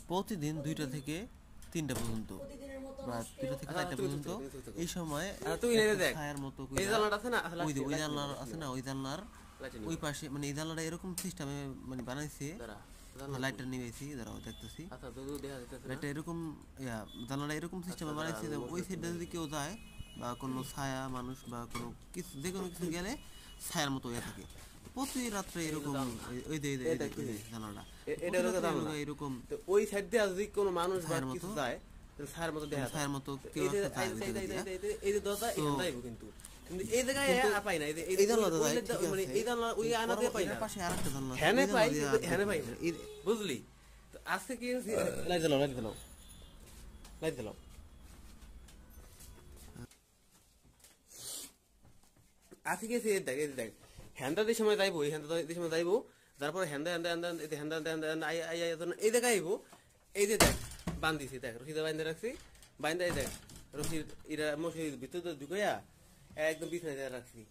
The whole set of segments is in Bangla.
প্রতিদিন 2টা থেকে 3টা পর্যন্ত বা 2টা থেকে 4টা পর্যন্ত এই সময় ছায়ার মতো ওই জানলার আছে না, ওই জানলার ওই পাশে মানে এই জানলাটা এরকম সিস্টেমে মানে বানাইছে, লাইটটা নিয়েছি দাঁড়াও দেখতেছি, লাইটটা এরকম জানলাটা এরকম সিস্টেমে বানাইছে যে ওই সাইডটা যদি কেউ যায় বা কোনো ছায়া মানুষ বা কোনো কিছু যে কোনো কিছু গেলে ছায়ার মতো হয়ে থাকে প্রতি রাত্রে এরকম। ওই যে জানালা এরকম ওই সাইড দিয়ে যদি কোনো মানুষ বা কিছু যায় ছায়ার মতো দেখা, ছায়ার মতো কেউ একটা যায় এই যে দরজা এখানে যাইবো কিন্তু এই জায়গায় আর পাই না, এই জানলা মানে এই জানলা ওই আনা দিয়ে পাই না, পাশে আরেকটা জানলা হ্যানে পাই, হ্যানে পাই না, বুঝলি? তো আজকে কি লাইট জ্বালাও, লাইট জ্বালাও, লাইট জ্বালাও। আজকে গেছে দেখ, এই দেখ হ্যান্ডা দিয়ে সময় যাইবো, এই হ্যান্ডা দিয়ে সময় যাইবো, তারপরে হ্যান্ডা হ্যান্ডা হ্যান্ডা হ্যান্ডা হ্যান্ডা এই জায়গায় আইবো, এই যে দেখ বান্ধিছি, দেখ রশিদা বান্ধে রাখছি, বান্ধা দেখ রশিদ এরা মশির ভিতরে ঢুকাইয়া একদম বিছানায় রাখছি।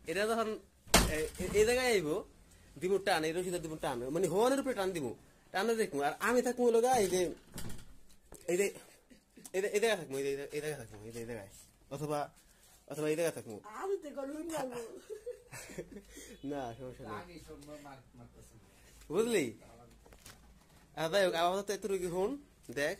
এটা যখন এই জায়গায় আইবো দিমু টান, এই রশিদা দিমু টান, মানে হওয়ানের উপরে টান দিব, টানে দেখবো আর আমি থাকবো লগা এই যে এই যে এই জায়গায় থাকবো, এই জায়গায় থাকবো, এই জায়গায় অথবা অথবা এই জায়গায় থাকবো না, সমস্যা নেই, বুঝলি? যাই হোক আপাতত এত রুগী হন দেখ